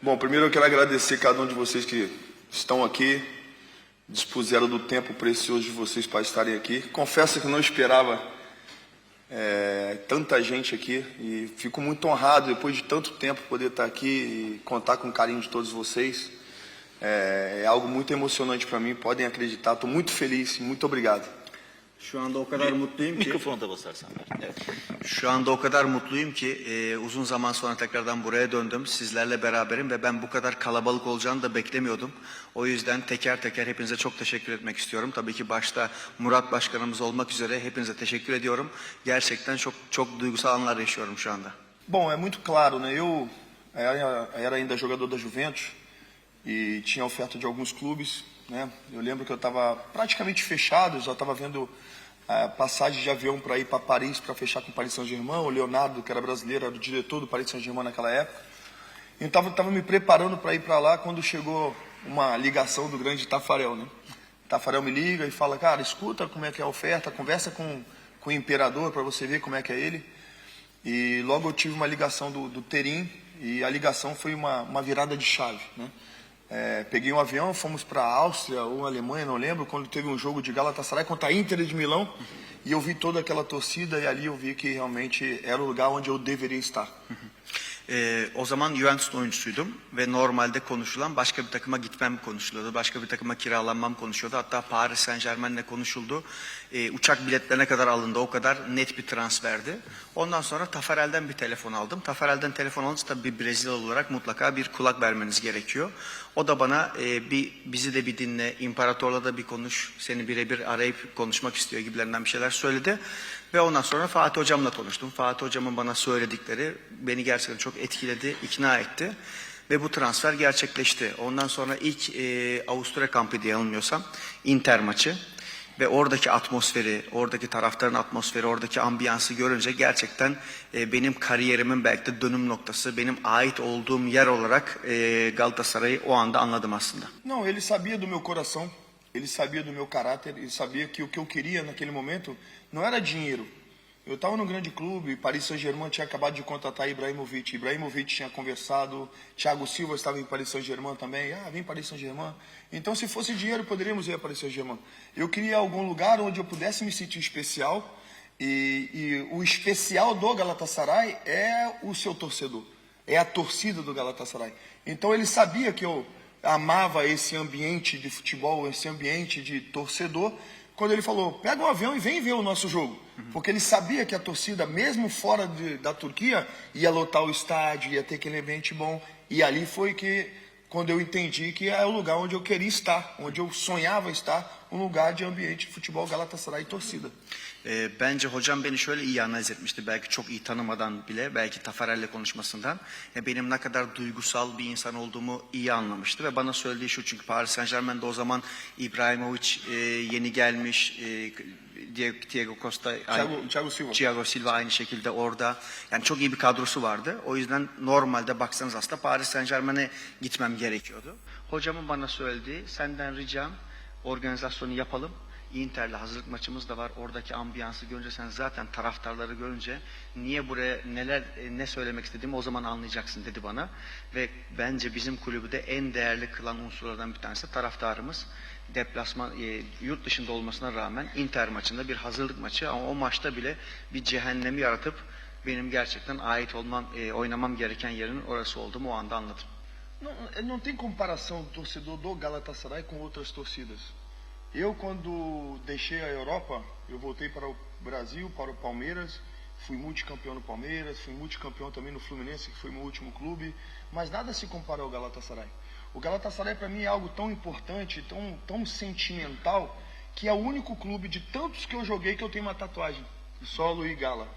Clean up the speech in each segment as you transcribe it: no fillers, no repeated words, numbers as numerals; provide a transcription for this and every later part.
Bom, primeiro eu quero agradecer cada um de vocês que estão aqui, dispuseram do tempo precioso de vocês para estarem aqui. Confesso que não esperava tanta gente aqui e fico muito honrado, depois de tanto tempo, poder estar aqui e contar com o carinho de todos vocês. É algo muito emocionante para mim, podem acreditar. Estou muito feliz, muito obrigado. Şu anda o kadar mutluyum ki. Mikrofonda basarsan. Evet. Şu anda o kadar mutluyum ki uzun zaman sonra tekrardan buraya döndüm. Sizlerle beraberim ve ben bu kadar kalabalık olacağını da beklemiyordum. O yüzden teker teker hepinize çok teşekkür etmek istiyorum. Tabii ki başta Murat Başkanımız olmak üzere hepinize teşekkür ediyorum. Gerçekten çok duygusal anlar yaşıyorum şu anda. Bom, é muito claro, né? Eu era ainda jogador da Juventus e tinha oferta de alguns clubes, né? Eu lembro que eu estava praticamente fechado, eu já estava vendo passagem de avião para ir para Paris para fechar com o Paris Saint-Germain. O Leonardo, que era brasileiro, era o diretor do Paris Saint-Germain naquela época. Então estava me preparando para ir para lá quando chegou uma ligação do grande Tafarel, né? Tafarel me liga e fala: cara, escuta como é que é a oferta, conversa com o imperador para você ver como é que é ele. E logo eu tive uma ligação do Terim e a ligação foi uma virada de chave, né? Peguei um avião, fomos para a Áustria ou Alemanha, não lembro, quando teve um jogo de Galatasaray contra a Inter de Milão, e eu vi toda aquela torcida e ali eu vi que realmente era o lugar onde eu deveria estar. O zaman Juventus'un oyuncusuydum ve normalde konuşulan başka bir takıma gitmem konuşuluyordu. Başka bir takıma kiralanmam konuşuyordu. Hatta Paris Saint-Germain'le konuşuldu. Uçak biletlerine kadar alındı. O kadar net bir transferdi. Ondan sonra Tafarel'den bir telefon aldım. Tafarel'den telefon alınca tabii bir Brezilyalı olarak mutlaka bir kulak vermeniz gerekiyor. O da bana bizi de bir dinle, imparatorla da bir konuş, seni birebir arayıp konuşmak istiyor gibilerinden bir şeyler söyledi. Ve ondan sonra Fatih Hocam'la konuştum. Fatih Hocam'ın bana söyledikleri beni gerçekten çok etkiledi, ikna etti. Ve bu transfer gerçekleşti. Ondan sonra ilk Avusturya kampı diye yanılmıyorsam Inter maçı. Ve oradaki atmosferi, oradaki taraftarın atmosferi, oradaki ambiyansı görünce gerçekten benim kariyerimin belki de dönüm noktası, benim ait olduğum yer olarak Galatasaray'ı o anda anladım aslında. Não, ele sabia do meu coração, ele sabia do meu caráter, ele sabia que o que eu queria naquele momento não era dinheiro. Eu estava num grande clube, Paris Saint-Germain tinha acabado de contratar Ibrahimovic. Ibrahimovic tinha conversado, Thiago Silva estava em Paris Saint-Germain também. Vem Paris Saint-Germain. Então, se fosse dinheiro, poderíamos ir a Paris Saint-Germain. Eu queria algum lugar onde eu pudesse me sentir especial. E o especial do Galatasaray é o seu torcedor, é a torcida do Galatasaray. Então, ele sabia que eu amava esse ambiente de futebol, esse ambiente de torcedor. Quando ele falou, pega um avião e vem ver o nosso jogo. Porque ele sabia que a torcida, mesmo fora da Turquia, ia lotar o estádio, ia ter aquele ambiente bom. E ali foi que, quando eu entendi que é o lugar onde eu queria estar, onde eu sonhava estar, um lugar de ambiente de futebol Galatasaray e torcida. Bence hocam beni şöyle iyi analiz etmişti. Belki çok iyi tanımadan bile, belki Tafarel'le konuşmasından. Benim ne kadar duygusal bir insan olduğumu iyi anlamıştı. Ve bana söylediği şu, çünkü Paris Saint-Germain'de o zaman İbrahimovic yeni gelmiş, Thiago Costa, Thiago Silva aynı şekilde orada. Yani çok iyi bir kadrosu vardı. O yüzden normalde baksanız aslında Paris Saint-Germain'e gitmem gerekiyordu. Hocamın bana söylediği, senden ricam organizasyonu yapalım. Inter'le hazırlık maçımız da var. Oradaki ambiyansı görünce, sen zaten taraftarları görünce niye buraya ne söylemek istediğimi o zaman anlayacaksın dedi bana. Ve bence bizim kulübü de en değerli kılan unsurlardan bir tanesi taraftarımız. Deplasman, yurt dışında olmasına rağmen Inter maçında bir hazırlık maçı, ama o maçta bile bir cehennemi yaratıp benim gerçekten ait olmam, oynamam gereken yerin orası olduğumu o anda anladım. Não tem comparação do torcedor do Galatasaray com outras torcidas. Eu, quando deixei a Europa, eu voltei para o Brasil, para o Palmeiras, fui multicampeão no Palmeiras, fui multicampeão também no Fluminense, que foi meu último clube, mas nada se compara ao Galatasaray. O Galatasaray para mim é algo tão importante, tão sentimental, que é o único clube de tantos que eu joguei que eu tenho uma tatuagem, solo e gala.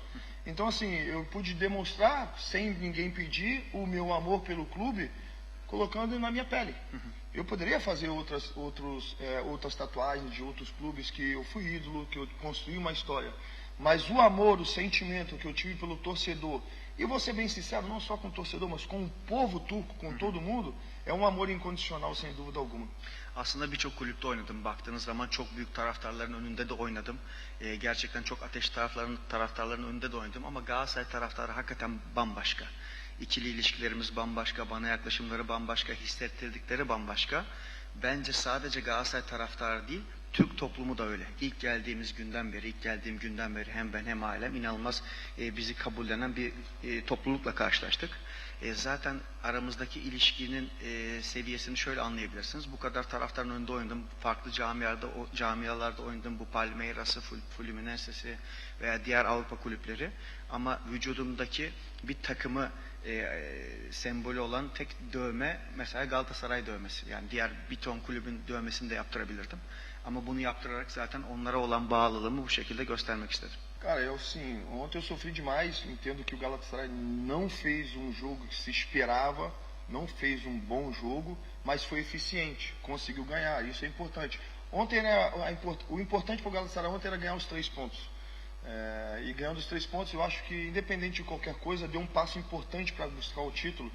Então assim, eu pude demonstrar, sem ninguém pedir, o meu amor pelo clube, colocando na minha pele. Eu poderia fazer outras tatuagens de outros clubes que eu fui ídolo, que eu construí uma história. Mas o amor, o sentimento que eu tive pelo torcedor, e vou ser bem sincero, não só com o torcedor, mas com o povo turco, com todo mundo, é um amor incondicional, sem dúvida alguma. Aslında birçok kulüpte oynadım. Baktığınız zaman çok büyük taraftarların önünde de oynadım. Gerçekten çok ateş taraftarların önünde de oynadım. Ama Galatasaray taraftarı hakikaten bambaşka. İkili ilişkilerimiz bambaşka, bana yaklaşımları bambaşka, hissettirdikleri bambaşka. Bence sadece Galatasaray taraftarı değil, Türk toplumu da öyle. İlk geldiğim günden beri hem ben hem ailem inanılmaz bizi kabullenen bir toplulukla karşılaştık. Zaten aramızdaki ilişkinin seviyesini şöyle anlayabilirsiniz. Bu kadar taraftarın önünde oynadım. Farklı camialarda oynadım. Bu Palmeiras'ı, Fluminense'si veya diğer Avrupa kulüpleri. Ama vücudumdaki bir takımı sembolü olan tek dövme mesela Galatasaray dövmesi. Yani diğer bir ton kulübün dövmesini de yaptırabilirdim. Ama bunu yaptırarak zaten onlara olan bağlılığımı bu şekilde göstermek istedim. Cara, eu sim, ontem eu sofri demais, entendo que o Galatasaray não fez um jogo que se esperava, não fez um bom jogo, mas foi eficiente, conseguiu ganhar, isso é importante. Ontem, né, o importante para o Galatasaray ontem era ganhar os 3 pontos. E ganhando os 3 pontos, eu acho que independente de qualquer coisa, deu um passo importante para buscar o título,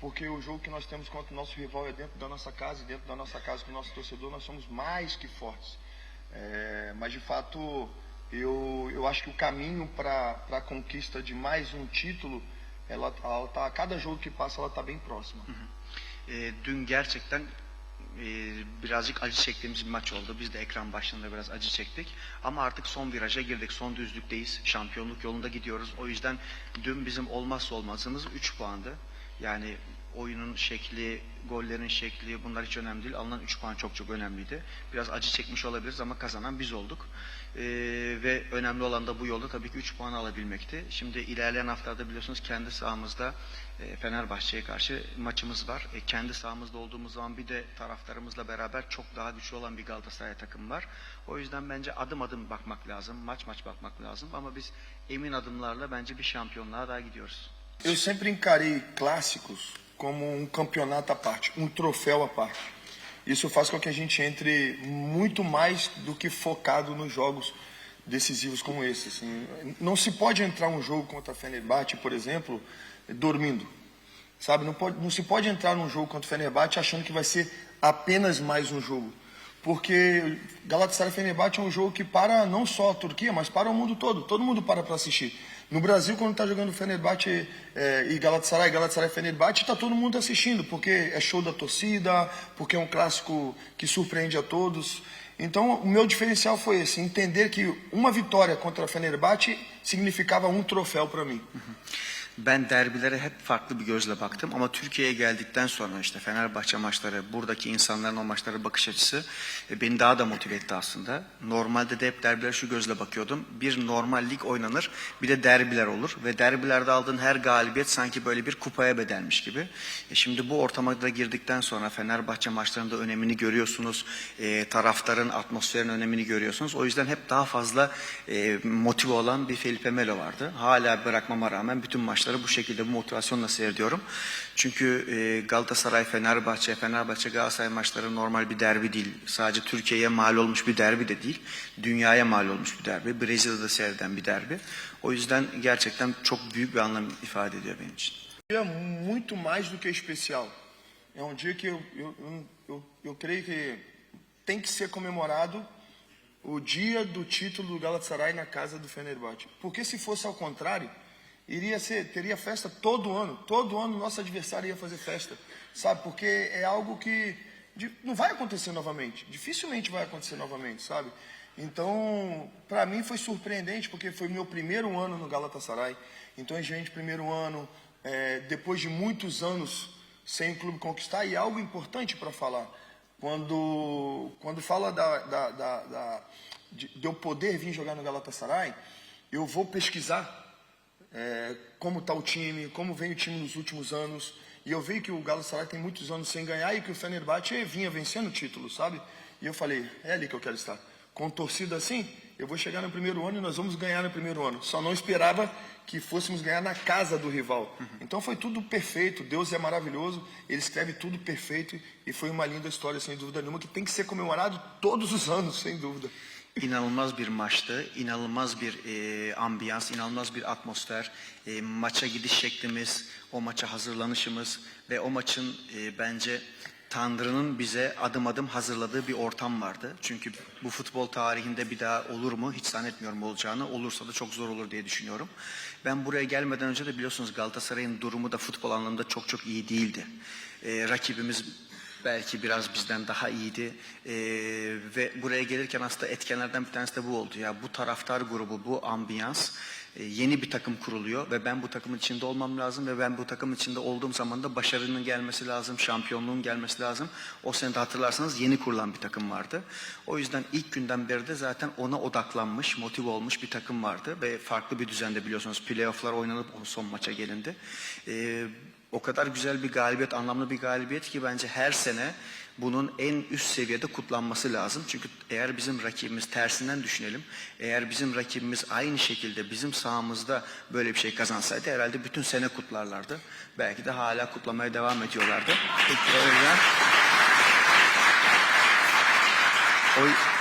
porque o jogo que nós temos contra o nosso rival é dentro da nossa casa, e dentro da nossa casa com o nosso torcedor nós somos mais que fortes. Mas de fato, eu acho que o caminho para a conquista de mais um título, ela tá, a cada jogo que passa ela está bem próxima. Dün gerçekten birazcık acı çektiğimiz bir maç oldu. Biz de ekran başında biraz acı çektik. Ama artık son viraja girdik. Son düzlükteyiz. Şampiyonluk yolunda gidiyoruz. O yüzden dün bizim olmazsa olmazımız 3 puandı. Yani oyunun şekli, gollerin şekli bunlar hiç önemli değil. Alınan 3 puan çok çok önemliydi. Biraz acı çekmiş olabiliriz ama kazanan biz olduk. Ve önemli olan da bu yolda tabii ki 3 puan alabilmekti. Şimdi ilerleyen haftalarda biliyorsunuz kendi sahamızda Fenerbahçe'ye karşı maçımız var. Kendi sahamızda olduğumuz zaman bir de taraftarımızla beraber çok daha güçlü olan bir Galatasaray takımı var. O yüzden bence adım adım bakmak lazım, maç maç bakmak lazım. Ama biz emin adımlarla bence bir şampiyonluğa daha gidiyoruz. Eu sempre encarei clássicos como um campeonato à parte, um troféu à parte. Isso faz com que a gente entre muito mais do que focado nos jogos decisivos como esse. Assim. Não se pode entrar um jogo contra a Fenerbahçe, por exemplo, dormindo. Sabe? Não se pode entrar num jogo contra o Fenerbahçe achando que vai ser apenas mais um jogo. Porque Galatasaray Fenerbahçe é um jogo que para não só a Turquia, mas para o mundo todo. Todo mundo para assistir. No Brasil, quando está jogando Fenerbahçe e Galatasaray Fenerbahçe, está todo mundo assistindo, porque é show da torcida, porque é um clássico que surpreende a todos. Então, o meu diferencial foi esse, entender que uma vitória contra a Fenerbahçe significava um troféu para mim. Ben derbilere hep farklı bir gözle baktım ama Türkiye'ye geldikten sonra işte Fenerbahçe maçları, buradaki insanların o maçlara bakış açısı beni daha da motive etti aslında. Normalde de hep derbilere şu gözle bakıyordum. Bir normal lig oynanır, bir de derbiler olur ve derbilerde aldığın her galibiyet sanki böyle bir kupaya bedelmiş gibi. Şimdi bu ortama da girdikten sonra Fenerbahçe maçlarında önemini görüyorsunuz, taraftarın, atmosferin önemini görüyorsunuz. O yüzden hep daha fazla motive olan bir Felipe Melo vardı. Hala bırakmama rağmen bütün maçları bu şekilde bu motivasyonla seyrediyorum. Çünkü Galatasaray, Fenerbahçe Galatasaray maçları normal bir derbi değil. Sadece Türkiye'ye mal olmuş bir derbi de değil. Dünyaya mal olmuş bir derbi. Brezilya'da seyreden bir derbi. O yüzden gerçekten çok büyük bir anlam ifade ediyor benim için. É muito mais do que especial. É um dia que eu creio que tem que ser comemorado o dia do título do Galatasaray na casa do Fenerbahçe. Porque se fosse ao contrário, teria festa todo ano. Todo ano o nosso adversário ia fazer festa, sabe? Porque é algo que não vai acontecer novamente. Dificilmente vai acontecer novamente, sabe? Então, para mim foi surpreendente, porque foi meu primeiro ano no Galatasaray. Então, a gente, primeiro ano, depois de muitos anos sem o clube conquistar, e algo importante para falar. Quando fala de eu poder vir jogar no Galatasaray, eu vou pesquisar como está o time, como vem o time nos últimos anos. E eu vi que o Galatasaray tem muitos anos sem ganhar e que o Fenerbahçe vinha vencendo títulos, sabe? E eu falei, é ali que eu quero estar. Com torcida assim, eu vou chegar no primeiro ano e nós vamos ganhar no primeiro ano. Só não esperava que fôssemos ganhar na casa do rival. Então foi tudo perfeito, Deus é maravilhoso, Ele escreve tudo perfeito e foi uma linda história, sem dúvida nenhuma, que tem que ser comemorado todos os anos, sem dúvida. İnanılmaz bir maçtı, inanılmaz bir ambiyans, inanılmaz bir atmosfer, maça gidiş şeklimiz, o maça hazırlanışımız ve o maçın bence Tanrı'nın bize adım adım hazırladığı bir ortam vardı. Çünkü bu futbol tarihinde bir daha olur mu hiç zannetmiyorum olacağını. Olursa da çok zor olur diye düşünüyorum. Ben buraya gelmeden önce de biliyorsunuz Galatasaray'ın durumu da futbol anlamında çok çok iyi değildi. Rakibimiz belki biraz bizden daha iyiydi. Ve buraya gelirken aslında etkenlerden bir tanesi de bu oldu. Ya bu taraftar grubu, bu ambiyans, yeni bir takım kuruluyor ve ben bu takımın içinde olmam lazım ve ben bu takımın içinde olduğum zaman da başarının gelmesi lazım, şampiyonluğun gelmesi lazım. O sene de hatırlarsanız yeni kurulan bir takım vardı. O yüzden ilk günden beri de zaten ona odaklanmış, motive olmuş bir takım vardı ve farklı bir düzende biliyorsunuz playoff'lar oynanıp son maça gelindi. O kadar güzel bir galibiyet, anlamlı bir galibiyet ki bence her sene bunun en üst seviyede kutlanması lazım. Çünkü eğer bizim rakibimiz tersinden düşünelim, eğer bizim rakibimiz aynı şekilde bizim sahamızda böyle bir şey kazansaydı herhalde bütün sene kutlarlardı. Belki de hala kutlamaya devam ediyorlardı.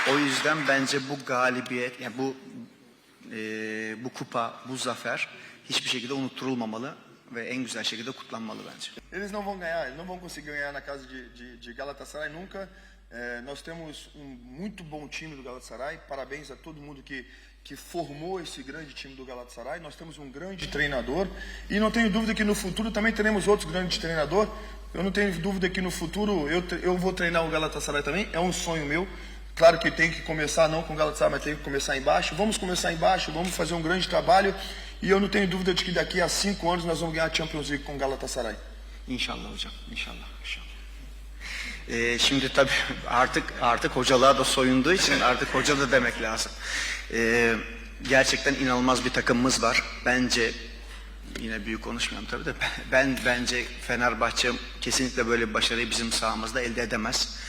O yüzden bence bu galibiyet, yani bu kupa, bu zafer hiçbir şekilde unutturulmamalı ve en güzel şekilde kutlanmalı bence. Eles não vão ganhar, eles não vão conseguir ganhar na casa de Galatasaray nunca. Nós temos muito bom time do Galatasaray. Parabéns a todo mundo que formou esse grande time do Galatasaray. Nós temos um grande treinador e não tenho dúvida que no futuro também teremos outros grandes treinadores. Eu não tenho dúvida que no futuro eu vou treinar o Galatasaray também. É um sonho meu. Claro que tem que começar não com o Galatasaray, mas tem que começar embaixo. Vamos começar embaixo, vamos fazer um grande trabalho. E eu não tenho dúvida de que daqui a 5 anos nós vamos ganhar a Champions League com o Galatasaray. İnşallah hocam, inşallah. Şimdi tabii artık hocalığa da soyunduğu için artık hoca da demek lazım. Gerçekten inanılmaz bir takımımız var. Bence, yine büyük konuşmuyorum tabii de, bence Fenerbahçe kesinlikle böyle bir başarıyı bizim sahamızda elde edemez.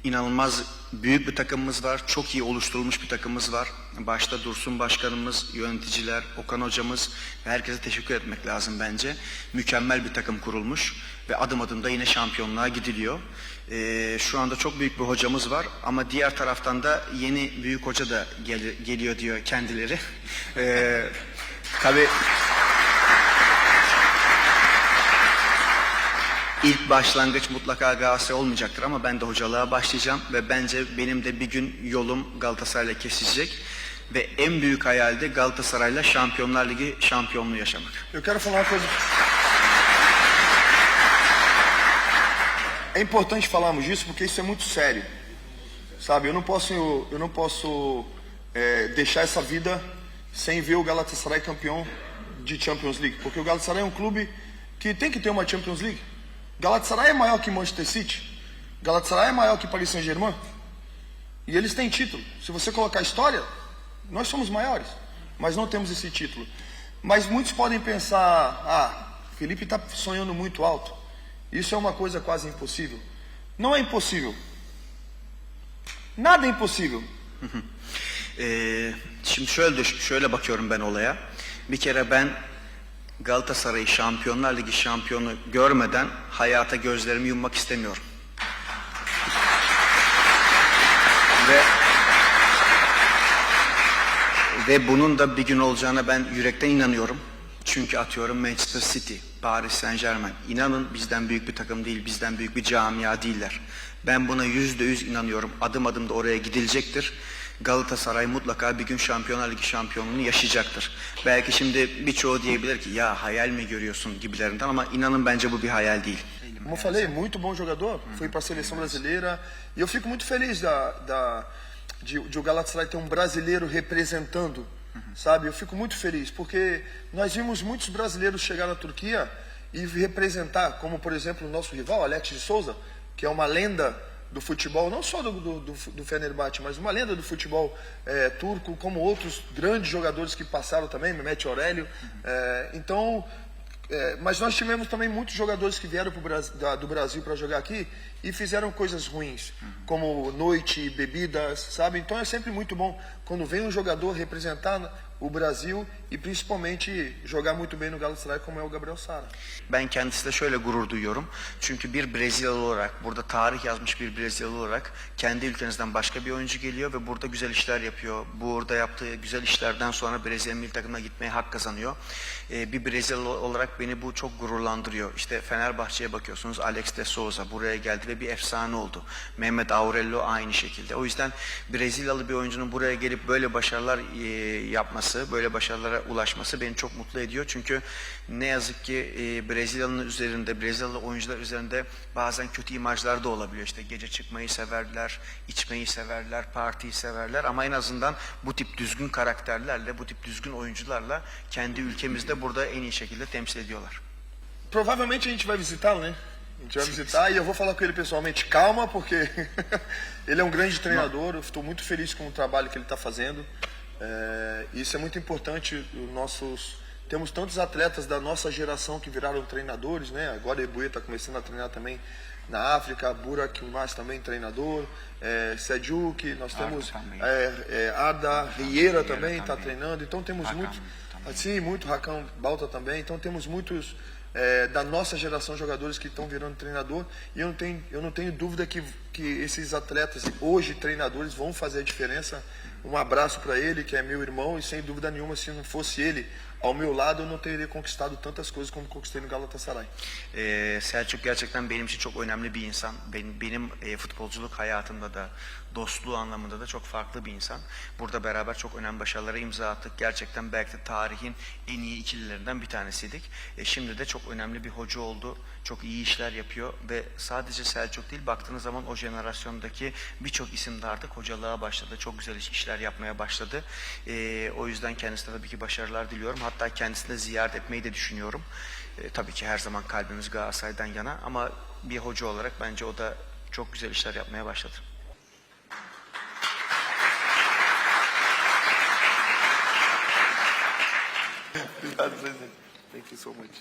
İnanılmaz büyük bir takımımız var. Çok iyi oluşturulmuş bir takımımız var. Başta Dursun Başkanımız, yöneticiler, Okan Hocamız ve herkese teşekkür etmek lazım bence. Mükemmel bir takım kurulmuş ve adım adım da yine şampiyonluğa gidiliyor. Şu anda çok büyük bir hocamız var ama diğer taraftan da yeni büyük hoca da geliyor diyor kendileri. Tabii İlk başlangıç mutlaka Galatasaray olmayacaktır ama ben de hocalığa başlayacağım ve bence benim de bir gün yolum Galatasaray'la kesişecek ve en büyük hayal de Galatasaray'la Şampiyonlar Ligi şampiyonluğu yaşamak. Eu quero falar uma coisa. É importante falarmos disso porque isso é muito sério. Sabe, eu não posso deixar essa vida sem ver o Galatasaray campeão de Champions League, porque o Galatasaray é um clube que tem que ter uma Champions League. Galatasaray é maior que Manchester City. Galatasaray é maior que Paris Saint-Germain. E eles têm título. Se você colocar a história, nós somos maiores, mas não temos esse título. Mas muitos podem pensar, Felipe está sonhando muito alto. Isso é uma coisa quase impossível. Não é impossível. Nada é impossível. Şimdi şöyle bakıyorum ben olaya. Bir kere ben Galatasaray'ı Şampiyonlar Ligi şampiyonu görmeden hayata gözlerimi yummak istemiyorum. Ve bunun da bir gün olacağına ben yürekten inanıyorum. Çünkü atıyorum Manchester City, Paris Saint-Germain. İnanın bizden büyük bir takım değil, bizden büyük bir camia değiller. Ben buna %100 inanıyorum. Adım adım da oraya gidilecektir. Galatasaray mutlaka bir gün Şampiyonlar Ligi şampiyonluğunu yaşayacaktır. Belki şimdi birçoğu diyebilir ki ya hayal mi görüyorsun gibilerinden ama inanın bence bu bir hayal değil. Como eu falei, muito bom jogador, foi para a seleção brasileira e eu fico muito feliz de o Galatasaray ter um brasileiro representando, sabe? Eu fico muito feliz porque nós vimos muitos brasileiros chegar na Turquia e representar, como por exemplo o nosso rival Alex de Souza, que é uma lenda do futebol, não só do Fenerbahçe, mas uma lenda do futebol turco, como outros grandes jogadores que passaram também, Mehmet Aurélio. Mas nós tivemos também muitos jogadores que vieram do Brasil para jogar aqui e fizeram coisas ruins, como noite, bebidas, sabe? Então é sempre muito bom quando vem um jogador representar o Brasil e principalmente jogar muito bem no Galatasaray como é o Gabriel Sara. Ben kendisiyle şöyle gurur duyuyorum. Çünkü bir Brezilyalı olarak, burada tarih yazmış bir Brezilyalı olarak kendi ülkenizden başka bir oyuncu geliyor ve burada güzel işler yapıyor. Burada yaptığı güzel işlerden sonra Brezilya milli takımına gitmeye hak kazanıyor. Bir Brezilyalı olarak beni bu çok gururlandırıyor. İşte Fenerbahçe'ye bakıyorsunuz, Alex de Souza buraya geldi ve bir efsane oldu. Mehmet Aurelio aynı şekilde. O yüzden Brezilyalı bir oyuncunun buraya gelip böyle başarılar yapması, böyle başarılara ulaşması beni çok mutlu ediyor. Çünkü ne yazık ki Brezilyalı'nın üzerinde, Brezilyalı oyuncular üzerinde bazen kötü imajlar da olabiliyor. İşte gece çıkmayı severler, içmeyi severler, partiyi severler ama en azından bu tip düzgün karakterlerle, bu tip düzgün oyuncularla kendi ülkemizde burada en iyi şekilde temsil ediyorlar. Provavelmente a gente vai visitá-lo, né? A gente vai visitar e eu vou falar com ele pessoalmente. Calma, porque ele é um grande treinador. Eu estou muito feliz com o trabalho que ele está fazendo. Isso é muito importante. Temos tantos atletas da nossa geração que viraram treinadores, né? Agora Ebuê está começando a treinar também na África. Burak Yılmaz também treinador. Selçuk, nós temos Arda Rieira também está treinando. Então temos muitos, assim, muito Hakan Balta também. Então temos muitos da nossa geração jogadores que estão virando treinador e eu não tenho dúvida que esses atletas hoje treinadores vão fazer a diferença. Um abraço para ele, que é meu irmão, e sem dúvida nenhuma, se não fosse ele ao meu lado, eu não teria conquistado tantas coisas como conquistei no Galatasaray. Selçuk gerçekten benim için çok önemli bir insan. Benim futbolculuk hayatımda da, dostluğu anlamında da çok farklı bir insan. Burada beraber çok önemli başarılara imza attık. Gerçekten belki de tarihin en iyi ikililerinden bir tanesiydik. Şimdi de çok önemli bir hoca oldu. Çok iyi işler yapıyor ve sadece Selçuk değil, baktığınız zaman o jenerasyondaki birçok isim de artık hocalığa başladı. Çok güzel işler yapmaya başladı. O yüzden kendisine tabii ki başarılar diliyorum. Hatta kendisini de ziyaret etmeyi de düşünüyorum. Tabii ki her zaman kalbimiz Galatasaray'dan yana ama bir hoca olarak bence o da çok güzel işler yapmaya başladı. Obrigado, presidente. Thank you so much.